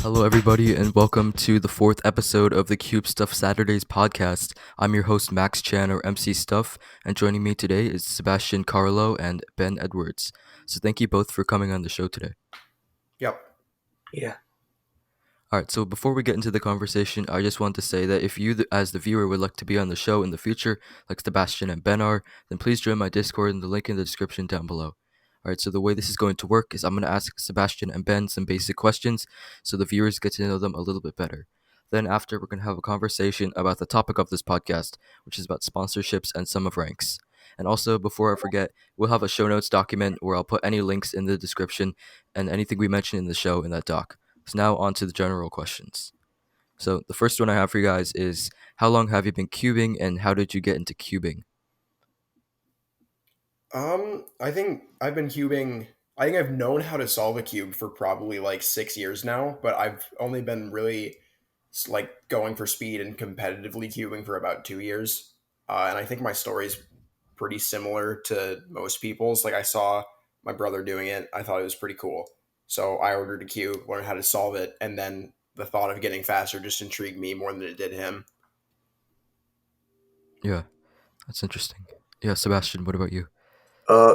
Hello, everybody, and welcome to the fourth episode of the Cube Stuff Saturdays podcast. I'm your host, Max Chan, or MC Stuff, and joining me today is Sebastian Carrillo and Ben Edwards. So, thank you both for coming on the show today. Yep. Yeah. Alright, so before we get into the conversation, I just want to say that if you, as the viewer, would like to be on the show in the future, like Sebastian and Ben are, then please join my Discord in the link in the description down below. Alright, so the way this is going to work is I'm going to ask Sebastian and Ben some basic questions so the viewers get to know them a little bit better. Then after, we're going to have a conversation about the topic of this podcast, which is about sponsorships and sum of ranks. And also, before I forget, we'll have a show notes document where I'll put any links in the description and anything we mention in the show in that doc. So now on to the general questions. So the first one I have for you guys is, how long have you been cubing and how did you get into cubing? I think I've been cubing. I think I've known how to solve a cube for probably like 6 years now, but I've only been really like going for speed and competitively cubing for about 2 years. And I think my story is pretty similar to most people's. Like I saw my brother doing it, I thought it was pretty cool, so I ordered a cube, learned how to solve it, and then the thought of getting faster just intrigued me more than it did him. Yeah, that's interesting. Yeah, Sebastian, what about you?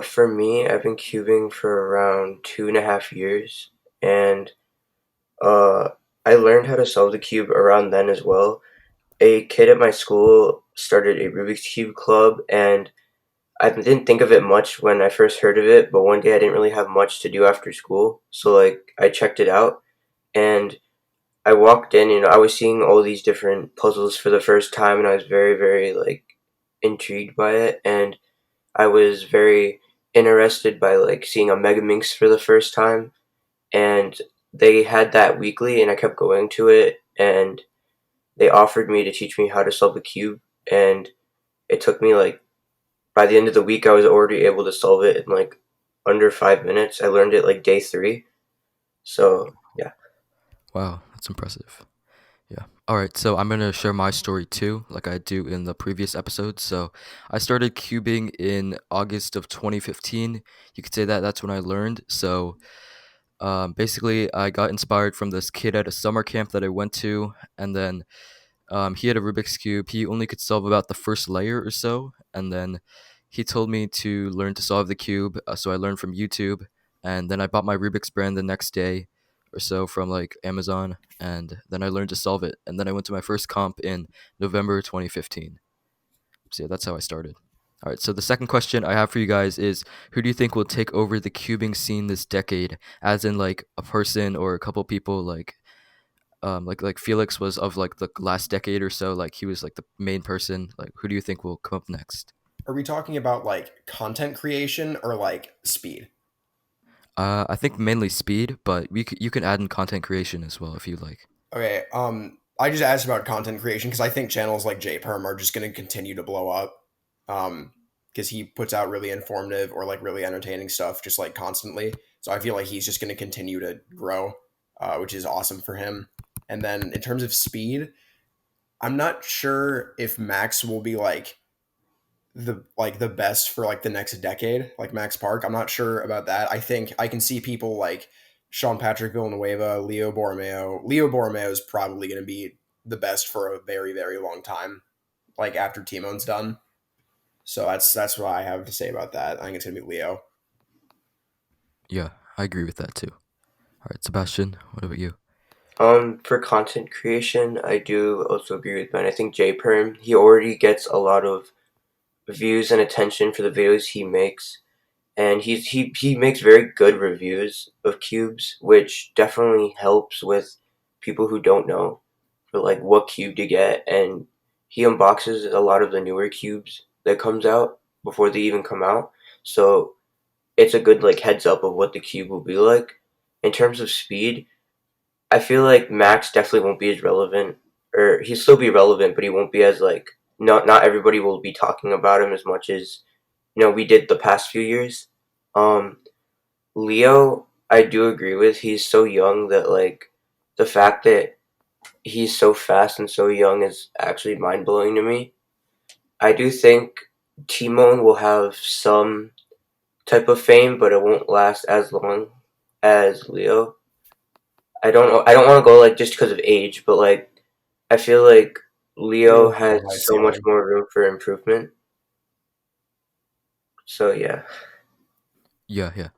For me, I've been cubing for around 2.5 years, and uh, I learned how to solve the cube around then as well. A kid at my school started a Rubik's Cube club, and I didn't think of it much when I first heard of it, but one day I didn't really have much to do after school, so like I checked it out, and I walked in, I was seeing all these different puzzles for the first time, and I was very, very like intrigued by it, and I was very interested by like seeing a Megaminx for the first time, and they had that weekly, and I kept going to it, and they offered me to teach me how to solve the cube, and it took me like by the end of the week, I was already able to solve it in like under 5 minutes. I learned it like day three, so yeah. Wow, that's impressive. Yeah. All right, so I'm going to share my story too, like I do in the previous episode. So I started cubing in August of 2015. You could say that that's when I learned. So basically, I got inspired from this kid at a summer camp that I went to, and then he had a Rubik's Cube. He only could solve about the first layer or so, and then he told me to learn to solve the cube. So I learned from YouTube, and then I bought my Rubik's brand the next day or so from like Amazon, and then I learned to solve it. And then I went to my first comp in November 2015. So yeah, that's how I started. All right, so the second question I have for you guys is, who do you think will take over the cubing scene this decade? As in, like a person or a couple people, like Felix was of like the last decade or so. Like he was like the main person. Like who do you think will come up next? Are we talking about like content creation or like speed? I think mainly speed, but you can add in content creation as well if you like. Okay, I just asked about content creation because I think channels like JPerm are just going to continue to blow up. Because he puts out really informative or like really entertaining stuff just like constantly. So I feel like he's just going to continue to grow, which is awesome for him. And then in terms of speed, I'm not sure if Max will be like the best for like the next decade, like Max Park. I'm not sure about that. I think I can see people like Sean Patrick Villanueva, Leo Borromeo. Leo Borromeo is probably going to be the best for a very very long time, like after Timon's done. So that's what I have to say about that. I think it's going to be Leo. Yeah, I agree with that too. All right, Sebastian, what about you? For content creation, I do also agree with Ben. I think J Perm, he already gets a lot of views and attention for the videos he makes, and he makes very good reviews of cubes, which definitely helps with people who don't know for like what cube to get, and he unboxes a lot of the newer cubes that comes out before they even come out. So it's a good like heads up of what the cube will be like. In terms of speed, I feel like Max definitely won't be as relevant, or he'll still be relevant, but he won't be as like not everybody will be talking about him as much as we did the past few years. Um, Leo, I do agree with. He's so young that like the fact that he's so fast and so young is actually mind blowing to me. I do think Timon will have some type of fame, but it won't last as long as Leo. I don't want to go like just because of age, but like I feel like Leo Leo has has a high so much ceiling. more room for improvement. So yeah. Yeah, yeah.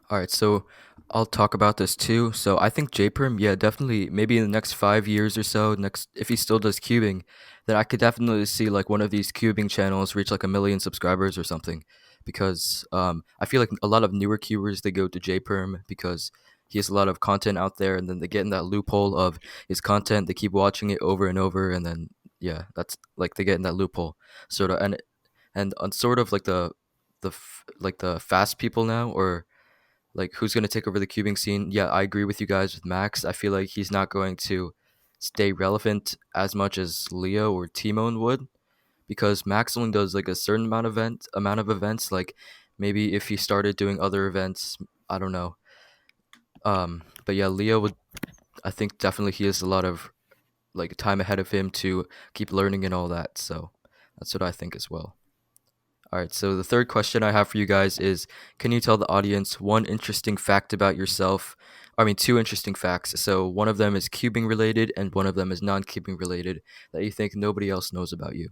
All right, so I'll talk about this too. So I think JPerm, yeah, definitely maybe in the next 5 years or so, next if he still does cubing, then I could definitely see like one of these cubing channels reach like 1 million subscribers or something. Because I feel like a lot of newer cubers they go to JPerm because he has a lot of content out there, and then they get in that loophole of his content. They keep watching it over and over, and then yeah, that's like they get in that loophole sort of, and on sort of like like the fast people now, or like who's going to take over the cubing scene. Yeah, I agree with you guys with Max. I feel like he's not going to stay relevant as much as Leo or Timon would, because Max only does like a certain amount of events. Like maybe if he started doing other events, I don't know. But yeah, Leo would, I think definitely he has a lot of like time ahead of him to keep learning and all that. So that's what I think as well. All right, so the third question I have for you guys is, can you tell the audience one interesting fact about yourself? I mean, two interesting facts. So one of them is cubing related and one of them is non-cubing related that you think nobody else knows about you.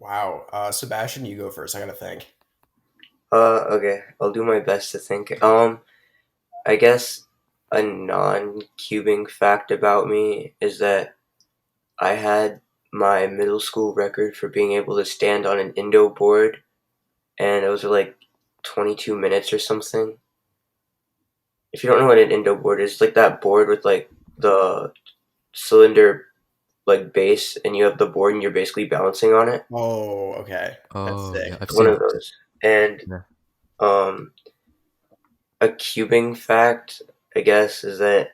Wow. Sebastian, you go first. I gotta think. Okay. I'll do my best to think. I guess a non-cubing fact about me is that I had my middle school record for being able to stand on an Indo board, and it was like 22 minutes or something. If you don't know what an Indo board is, it's like that board with like the cylinder like base, and you have the board, and you're basically balancing on it. Oh, okay. That's Oh, yeah, sick. I've One seen of those. those. And Yeah. um, a cubing fact, I guess, is that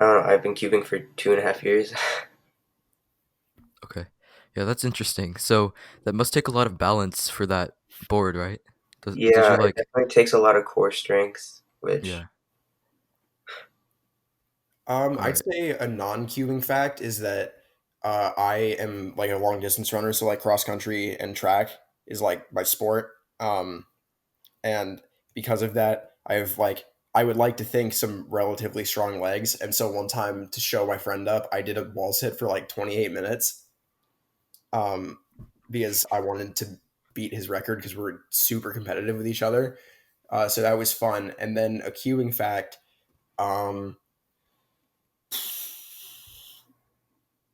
I don't know. I've been cubing for 2.5 years. Okay. Yeah, that's interesting. So that must take a lot of balance for that board, right? Does Yeah, you it like definitely takes a lot of core strength, which yeah. All I'd right. say a non-cubing fact is that I am like a long distance runner, so like cross country and track is like my sport. And because of that, I would like to think some relatively strong legs. And so one time to show my friend up, I did a wall sit for like 28 minutes. Um, because I wanted to beat his record because we're super competitive with each other. So that was fun. And then a cubing fact. Um,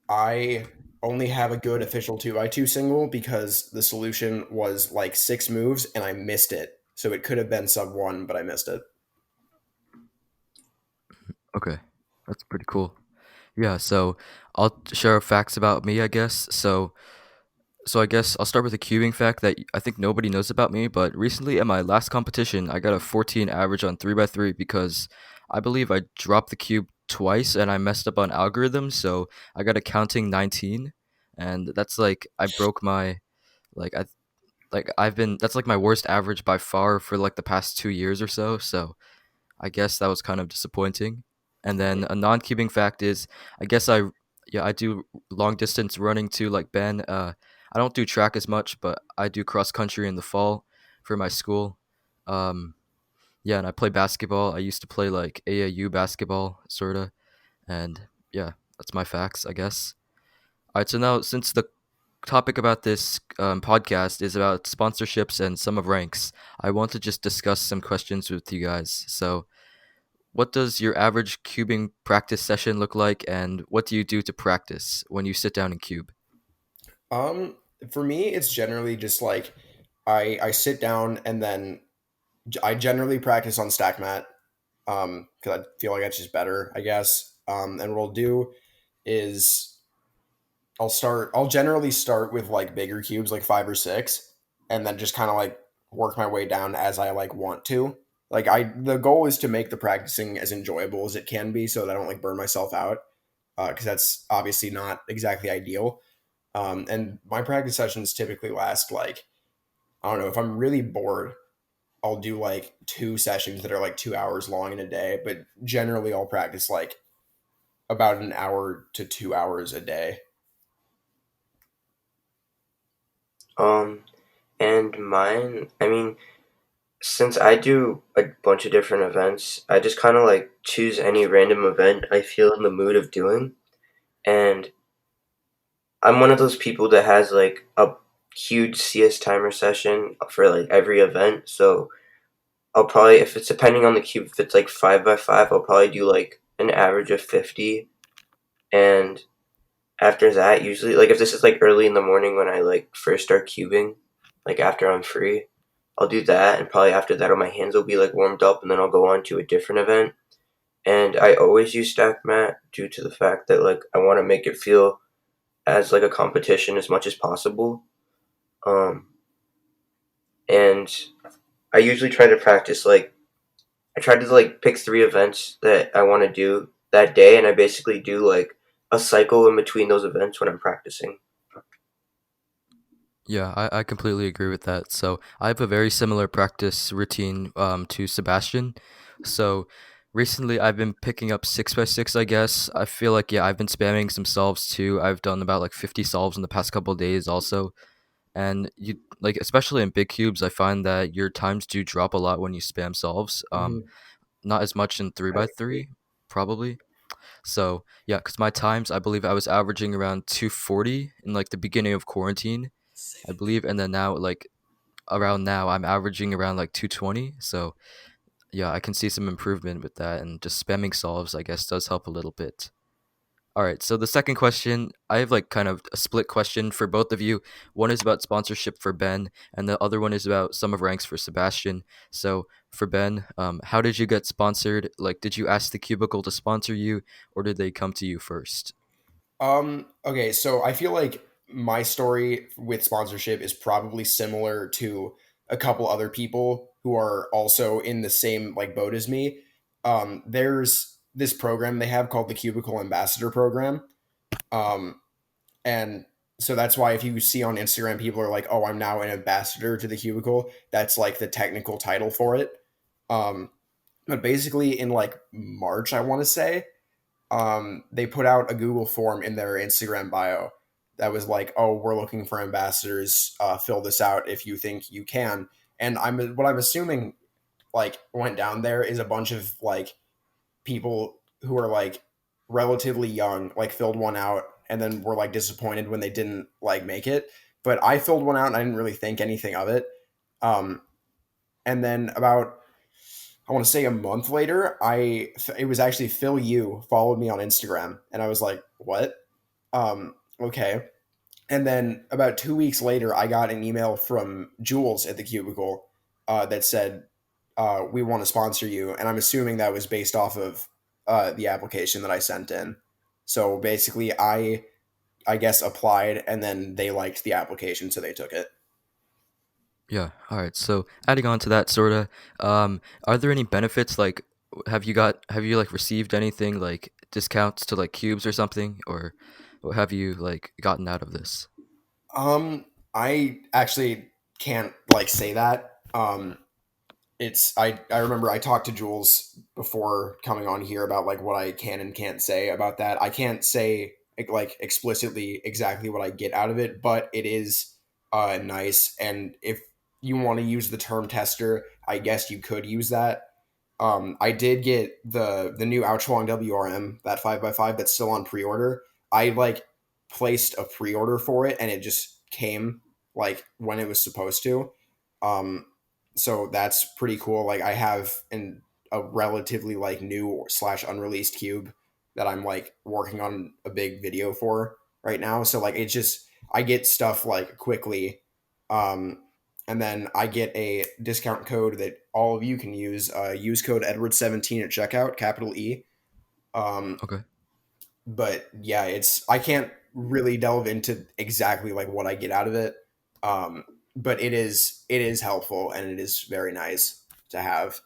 I only have a good official 2x2 single because the solution was like 6 moves and I missed it. So it could have been sub one, but I missed it. Okay. That's pretty cool. Yeah, so I'll share facts about me, I guess. So I guess I'll start with a cubing fact that I think nobody knows about me, but recently at my last competition, I got a 14 average on 3x3 because I believe I dropped the cube twice and I messed up on algorithm, so I got a counting 19, and that's like I broke my like I like I've been that's like my worst average by far for like the past 2 years or so. So I guess that was kind of disappointing. And then a non-cubing fact is, I guess I do long distance running too, like Ben. I don't do track as much, but I do cross country in the fall for my school. Um, yeah, and I play basketball. I used to play like AAU basketball, sorta. And yeah, that's my facts, I guess. All right, so now since the topic about this podcast is about sponsorships and sum of ranks, I want to just discuss some questions with you guys. So what does your average cubing practice session look like, and what do you do to practice when you sit down and cube? Um, for me, it's generally just like I sit down and then I generally practice on stack mat because I feel like that's just better, I guess. And what I'll do is I'll generally start with like bigger cubes, like 5 or 6, and then just kind of like work my way down as I like want to. Like the goal is to make the practicing as enjoyable as it can be, so that I don't like burn myself out, because that's obviously not exactly ideal. And my practice sessions typically last like, I don't know, if I'm really bored, I'll do like 2 sessions that are like 2 hours long in a day, but generally I'll practice like about an hour to 2 hours a day. um, and mine, I mean, Since I do a bunch of different events, I just kind of like choose any random event I feel in the mood of doing. And I'm one of those people that has like a huge CS timer session for like every event. So I'll probably, if it's depending on the cube, if it's like 5 by 5, I'll probably do like an average of 50. And after that, usually, like if this is like early in the morning when I like first start cubing, like after I'm free, I'll do that. And probably after that, all my hands will be like warmed up and then I'll go on to a different event. And I always use stack mat due to the fact that like I want to make it feel as like a competition as much as possible. Um, and I usually try to practice like I try to like pick 3 events that I want to do that day, and I basically do like a cycle in between those events when I'm practicing. Yeah, I completely agree with that. So I have a very similar practice routine to Sebastian. So recently I've been picking up 6 by 6, I guess. I feel like yeah, I've been spamming some solves too. I've done about like 50 solves in the past couple of days also. And you like especially in big cubes, I find that your times do drop a lot when you spam solves. Mhm. Not as much in three I by agree. three, probably. So yeah, because my times I believe I was averaging around 240 in like the beginning of quarantine, I believe, and then now like around now I'm averaging around like 220. So yeah, I can see some improvement with that, and just spamming solves I guess does help a little bit. All right, so the second question, I have like kind of a split question for both of you. One is about sponsorship for Ben, and the other one is about sum of ranks for Sebastian. So for Ben, how did you get sponsored? Like, did you ask the Cubicle to sponsor you, or did they come to you first? Okay, so I feel like my story with sponsorship is probably similar to a couple other people who are also in the same like boat as me. There's this program they have called the Cubicle Ambassador Program. Um, and so that's why if you see on Instagram people are like, "Oh, I'm now an ambassador to the Cubicle." That's like the technical title for it. Um, but basically in like March, I want to say, they put out a Google form in their Instagram bio that was like, "Oh, we're looking for ambassadors. Fill this out if you think you can." And what I'm assuming like went down there is a bunch of like people who are like relatively young, like filled one out and then were like disappointed when they didn't like make it. But I filled one out and I didn't really think anything of it. Um, and then about I want to say a month later, it was actually Phil Yu followed me on Instagram, and I was like, "What? Okay." And then about 2 weeks later, I got an email from Jules at the Cubicle that said, "We want to sponsor you," and I'm assuming that was based off of the application that I sent in. So basically, I guess applied, and then they liked the application, so they took it. Yeah. All right. So adding on to that, sorta, are there any benefits? Like, have you like received anything like discounts to like cubes or something, or what have you like gotten out of this? I actually can't like say that. I remember I talked to Jules before coming on here about like what I can and can't say about that. I can't say like explicitly exactly what I get out of it, but it is nice. And if you want to use the term tester, I guess you could use that. I did get the new Ouchlong WRM, that 5 by 5 that's still on pre-order. I like placed a pre-order for it and it just came like when it was supposed to. Um, so that's pretty cool. Like I have a relatively like new slash unreleased cube that I'm like working on a big video for right now. So like it just I get stuff like quickly. Um, and then I get a discount code that all of you can use. Use code Edward17 at checkout, capital E. Um, Okay. but yeah, it's I can't really delve into exactly like what I get out of it. Um, but it is helpful and it is very nice to have.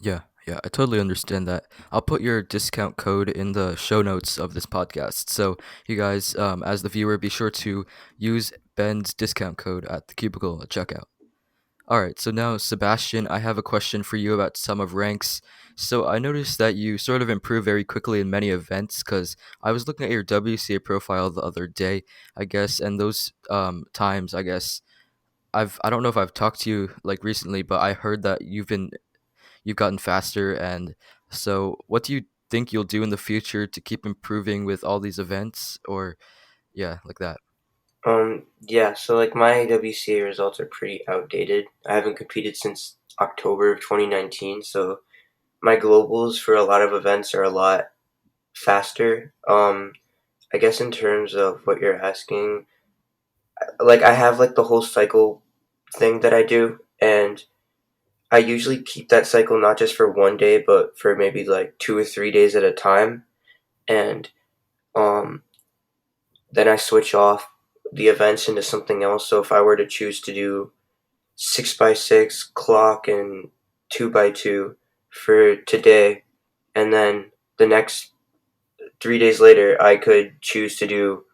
Yeah, yeah, I totally understand that. I'll put your discount code in the show notes of this podcast. So you guys, as the viewer, be sure to use Ben's discount code at the Cubicle at checkout. All right, so now Sebastian, I have a question for you about sum of ranks. So I noticed that you sort of improve very quickly in many events because I was looking at your WCA profile the other day, I guess, and those times, I guess, I don't know if I've talked to you like recently, but I heard that you've gotten faster, and so what do you think you'll do in the future to keep improving with all these events, or yeah, like that? Yeah, so like my WCA results are pretty outdated. I haven't competed since October of 2019, so my globals for a lot of events are a lot faster. I guess in terms of what you're asking, like I have like the whole cycle thing that I do, and I usually keep that cycle not just for one day, but for maybe like 2 or 3 days at a time, and um, then I switch off the events into something else. So if I were to choose to do 6x6 clock and 2x2 for today, and then the next 3 days later, I could choose to do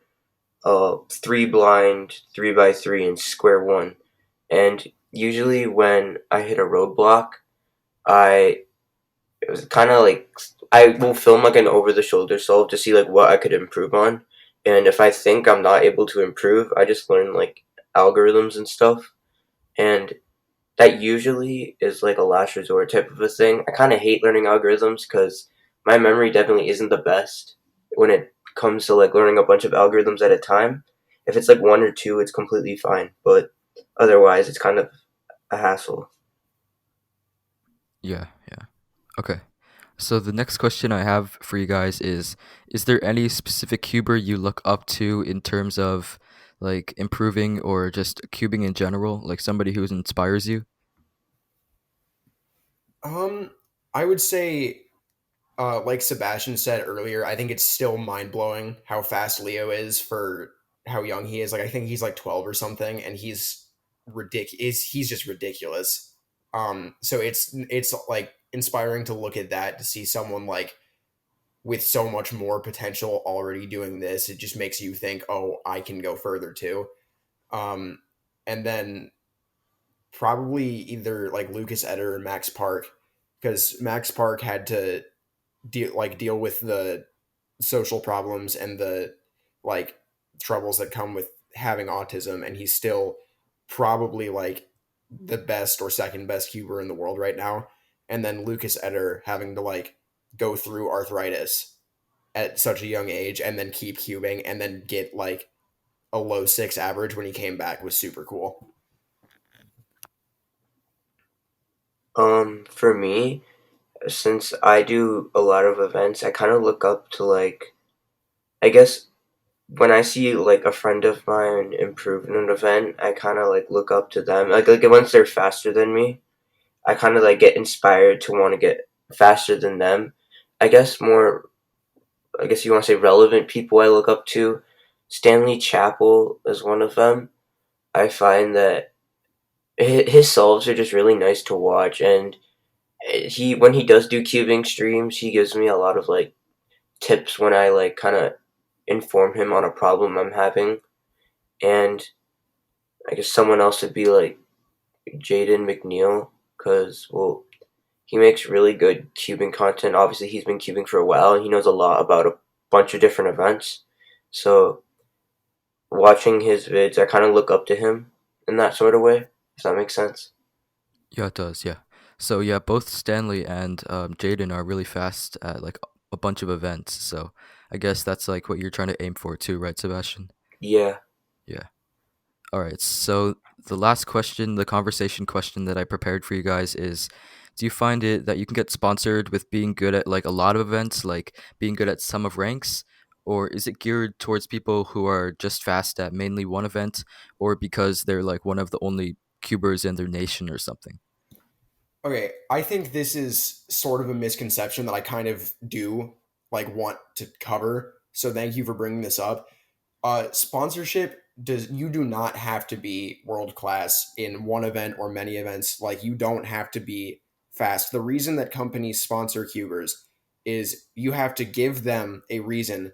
three blind 3x3 and square one. And usually when I hit a roadblock, I it was kind of like I will film like an over the shoulder solve to see like what I could improve on. And if I think I'm not able to improve, I just learn like algorithms and stuff. And that usually is like a last resort type of a thing. I kind of hate learning algorithms because my memory definitely isn't the best when it comes to like learning a bunch of algorithms at a time. If it's like one or two, it's completely fine, but otherwise, it's kind of a hassle. Yeah, yeah. Okay. So the next question I have for you guys is there any specific cuber you look up to in terms of like improving or just cubing in general, like somebody who inspires you? Um, I would say, like Sebastian said earlier, I think it's still mind blowing how fast Leo is for how young he is. Like I think he's like 12 or something, and he's ridiculous. He's just ridiculous. So it's like inspiring to look at that to see someone like with so much more potential already doing this. It just makes you think, oh, I can go further too. Um, and then probably either like Lucas Eder or Max Park, because Max Park had to deal with the social problems and the like troubles that come with having autism, and he's still probably like the best or second best cuber in the world right now. And then Lucas Eder having to like go through arthritis at such a young age and then keep cubing and then get like a low six average when he came back was super cool. For me, since I do a lot of events, I kind of look up to like, I guess when I see like a friend of mine improve in an event, I kind of like look up to them. Like once they're faster than me, I kind of like get inspired to want to get faster than them. I guess more, I guess you want to say relevant people I look up to. Stanley Chappell is one of them. I find that his solves are just really nice to watch, and he when he does do cubing streams, he gives me a lot of like tips when I like kind of inform him on a problem I'm having. And I guess someone else would be like Jaden McNeil, because well, he makes really good cubing content. Obviously, he's been cubing for a while, and he knows a lot about a bunch of different events. So watching his vids, I kind of look up to him in that sort of way. If that makes sense. Yeah, it does. Yeah. So yeah, both Stanley and Jaden are really fast at like a bunch of events. So I guess that's like what you're trying to aim for too, right, Sebastian? Yeah. Yeah. All right. So the last question, the conversation question that I prepared for you guys is, do you find it that you can get sponsored with being good at like a lot of events, like being good at some of ranks, or is it geared towards people who are just fast at mainly one event, or because they're like one of the only cubers in their nation or something? Okay, I think this is sort of a misconception that I kind of do like want to cover. So thank you for bringing this up. Sponsorship does you do not have to be world class in one event or many events. Like you don't have to be fast. The reason that companies sponsor cubers is you have to give them a reason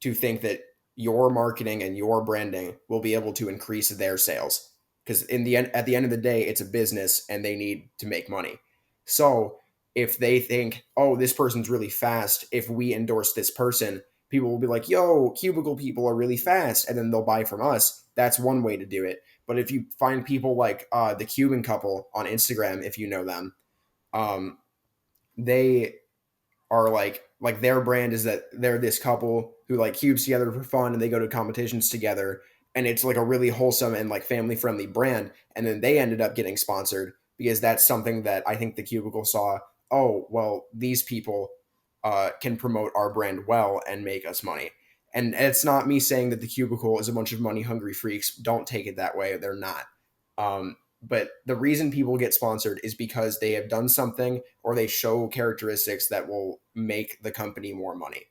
to think that your marketing and your branding will be able to increase their sales, because in the end, at the end of the day, it's a business and they need to make money. So if they think, oh, this person's really fast, if we endorse this person, people will be like, yo, Cubicle people are really fast, and then they'll buy from us. That's one way to do it. But if you find people like the Cuban couple on Instagram, if you know them, um, they are like their brand is that they're this couple who like cubes together for fun and they go to competitions together, and it's like a really wholesome and like family friendly brand. And then they ended up getting sponsored because that's something that I think the Cubicle saw. Oh well, these people can promote our brand well and make us money. And it's not me saying that the Cubicle is a bunch of money hungry freaks. Don't take it that way. They're not. But the reason people get sponsored is because they have done something or they show characteristics that will make the company more money.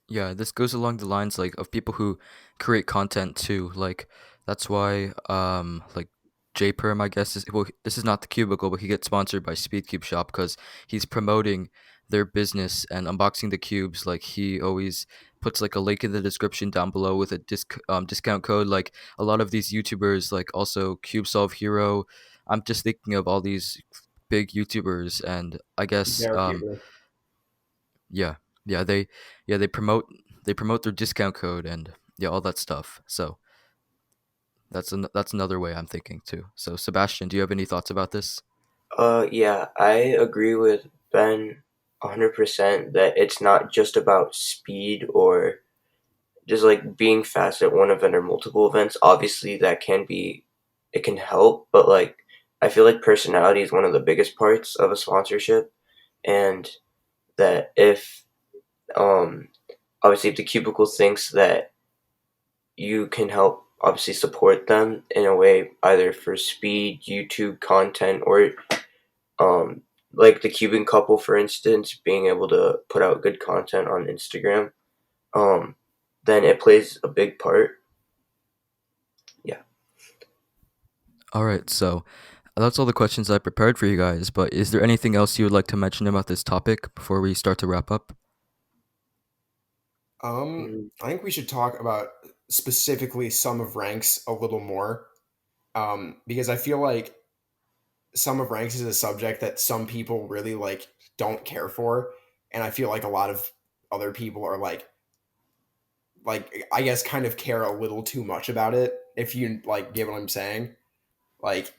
Yeah, this goes along the lines like of people who create content too. Like that's why like J Perm I guess is well this is not the Cubicle, but he gets sponsored by Speedcube Shop because he's promoting their business and unboxing the cubes. Like he always puts like a link in the description down below with a discount code. Like a lot of these YouTubers, like also Cube Solve Hero. I'm just thinking of all these big YouTubers, and I guess Derek Huber. yeah, yeah, they promote their discount code and yeah, all that stuff. So that's another way I'm thinking too. So Sebastian, do you have any thoughts about this? Yeah, I agree with Ben 100% that it's not just about speed or just like being fast at one event or multiple events. Obviously, it can help, but like, I feel like personality is one of the biggest parts of a sponsorship, and that um, obviously, if the cubicle thinks that you can help obviously support them in a way either for speed, YouTube content, or um, like the Cuban couple, for instance, being able to put out good content on Instagram, um, then it plays a big part. Yeah. All right, so that's all the questions I prepared for you guys. But is there anything else you would like to mention about this topic before we start to wrap up? Mhm. I think we should talk about specifically Sum of Ranks a little more, because I feel like Sum of Ranks is a subject that some people really like don't care for, and I feel like a lot of other people are like I guess kind of care a little too much about it. If you like get what I'm saying, like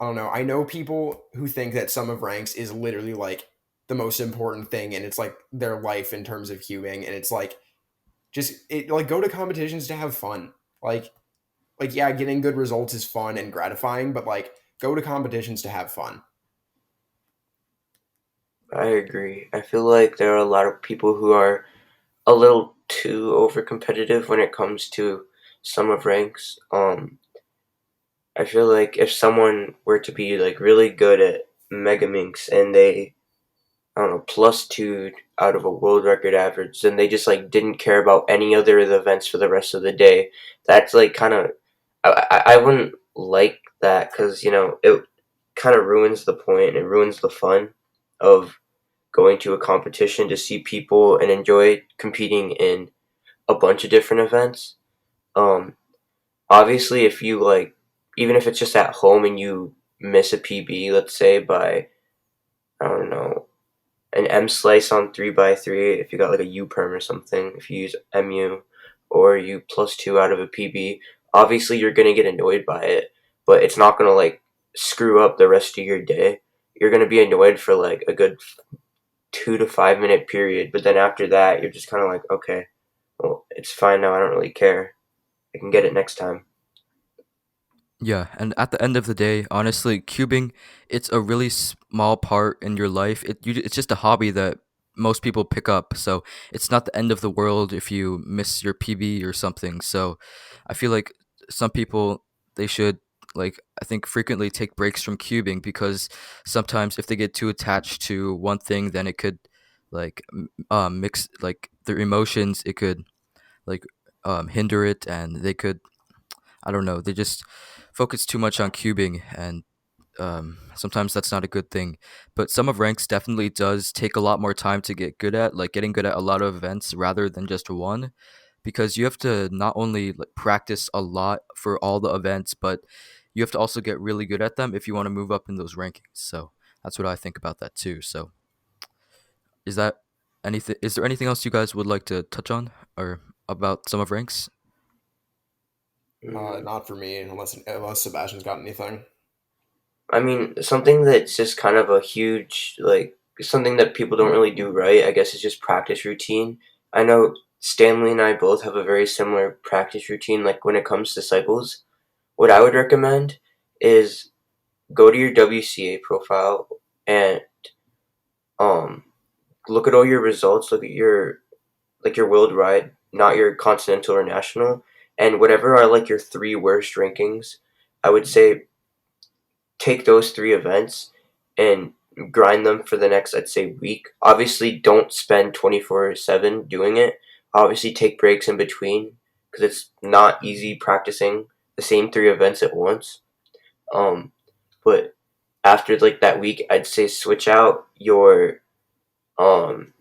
I don't know. I know people who think that Sum of Ranks is literally like the most important thing, and it's like their life in terms of cubing, and it's like just it like go to competitions to have fun. Like yeah, getting good results is fun and gratifying, but like go to competitions to have fun. I agree. I feel like there are a lot of people who are a little too over competitive when it comes to some of ranks. I feel like if someone were to be like really good at Megaminx and they, I don't know, plus two out of a world record average, then they just like didn't care about any other of the events for the rest of the day. That's like kind of, I wouldn't like that because, you know, it kind of ruins the point. It ruins the fun of going to a competition to see people and enjoy competing in a bunch of different events. Um, Obviously, if you like, even if it's just at home and you miss a PB, let's say by, I don't know, an M slice on 3x3, if you got like a U perm or something, if you use MU or you plus two out of a PB, obviously you're gonna get annoyed by it, but it's not gonna like screw up the rest of your day. You're gonna be annoyed for like a good 2 to 5 minute period, but then after that, you're just kind of like, okay, well, it's fine now. I don't really care. I can get it next time. Yeah, and at the end of the day, honestly, cubing, it's a really small part in your life. It's just a hobby that most people pick up. So it's not the end of the world if you miss your PB or something. So I feel like some people they should like I think frequently take breaks from cubing because sometimes if they get too attached to one thing, then it could like mix like their emotions. It could like hinder it, and they could I don't know. They just focus too much on cubing, and sometimes that's not a good thing. But some of ranks definitely does take a lot more time to get good at, like getting good at a lot of events rather than just one, because you have to not only like, practice a lot for all the events, but you have to also get really good at them if you want to move up in those rankings. So that's what I think about that too. So is that anything? Is there anything else you guys would like to touch on or about some of ranks? Not for me, unless Sebastian's got anything. I mean, something that's just kind of a huge, like, something that people don't really do right, I guess, is just practice routine. I know Stanley and I both have a very similar practice routine, like, when it comes to cycles. What I would recommend is go to your WCA profile and um, look at all your results, look at your, like, your worldwide, not your continental or national, and whatever are, like, your three worst rankings, I would say take those three events and grind them for the next, I'd say, week. Obviously, don't spend 24/7 doing it. Obviously, take breaks in between because it's not easy practicing the same three events at once. Um, but after like that week, I'd say switch out your um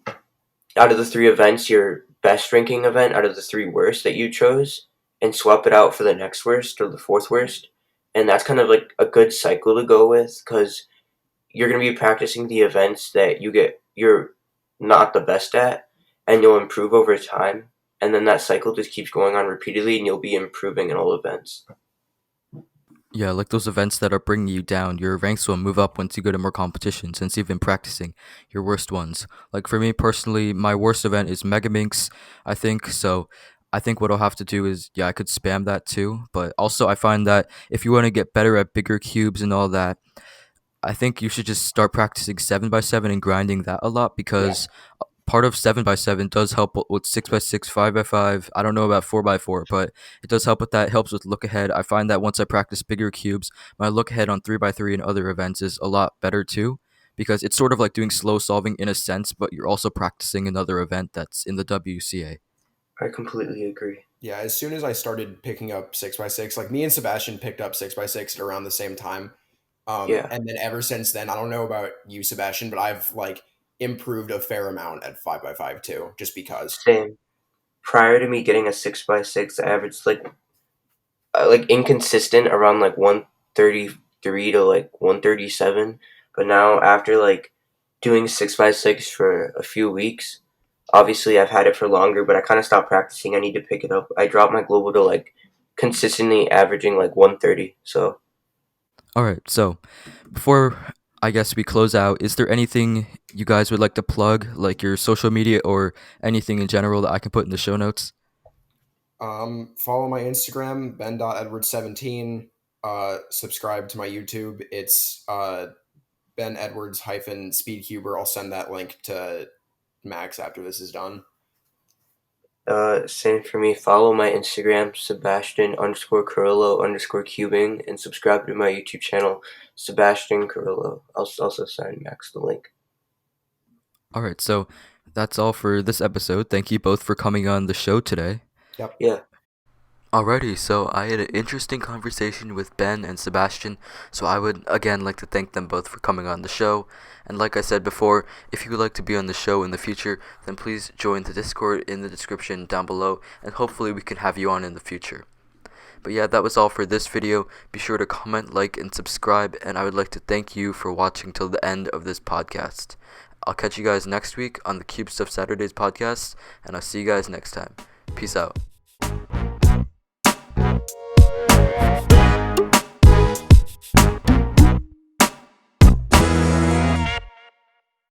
out of the three events, your best ranking event out of the three worst that you chose, and swap it out for the next worst or the fourth worst. And that's kind of like a good cycle to go with because you're going to be practicing the events that you're not the best at, and you'll improve over time. And then that cycle just keeps going on repeatedly, and you'll be improving in all events. Yeah, like those events that are bringing you down, your ranks will move up once you go to more competition since you've been practicing your worst ones. Like for me personally, my worst event is Megaminx, I think. So I think what I'll have to do is, yeah, I could spam that too. But also, I find that if you want to get better at bigger cubes and all that, I think you should just start practicing 7x7 and grinding that a lot Yeah. because part of 7x7 does help with 6x6, 5x5. I don't know about 4x4, but it does help with that. It helps with look ahead. I find that once I practice bigger cubes, my look ahead on 3x3 and other events is a lot better too because it's sort of like doing slow solving in a sense, but you're also practicing another event that's in the WCA. I completely agree. Yeah, as soon as I started picking up 6x6, like me and Sebastian picked up 6x6 at around the same time. Yeah, And then ever since then, I don't know about you, Sebastian, but I've like improved a fair amount at 5x5 too, just because. same. Prior to me getting a 6x6, I averaged like inconsistent around like 133 to like 137. But now after like doing 6x6 for a few weeks, obviously I've had it for longer, but I kind of stopped practicing. I need to pick it up. I dropped my global to like consistently averaging like 130. So All right, so before I guess we close out, is there anything you guys would like to plug, like your social media or anything in general that I can put in the show notes? Follow my Instagram, ben.edwards17. Subscribe to my YouTube. It's Ben Edwards hyphen Speedcuber. I'll send that link to Max after this is done. same for me. Follow my Instagram, Sebastian underscore Carrillo underscore cubing, and subscribe to my YouTube channel, Sebastian Carrillo. I'll also send Max the link. All right, so that's all for this episode. Thank you both for coming on the show today. Yep. Yeah. Alrighty, so I had an interesting conversation with Ben and Sebastian, so I would again like to thank them both for coming on the show. And like I said before, if you would like to be on the show in the future, then please join the Discord in the description down below, and hopefully we can have you on in the future. But yeah, that was all for this video. Be sure to comment, like, and subscribe, and I would like to thank you for watching till the end of this podcast. I'll catch you guys next week on the Cube Stuff Saturdays podcast, and I'll see you guys next time. Peace out.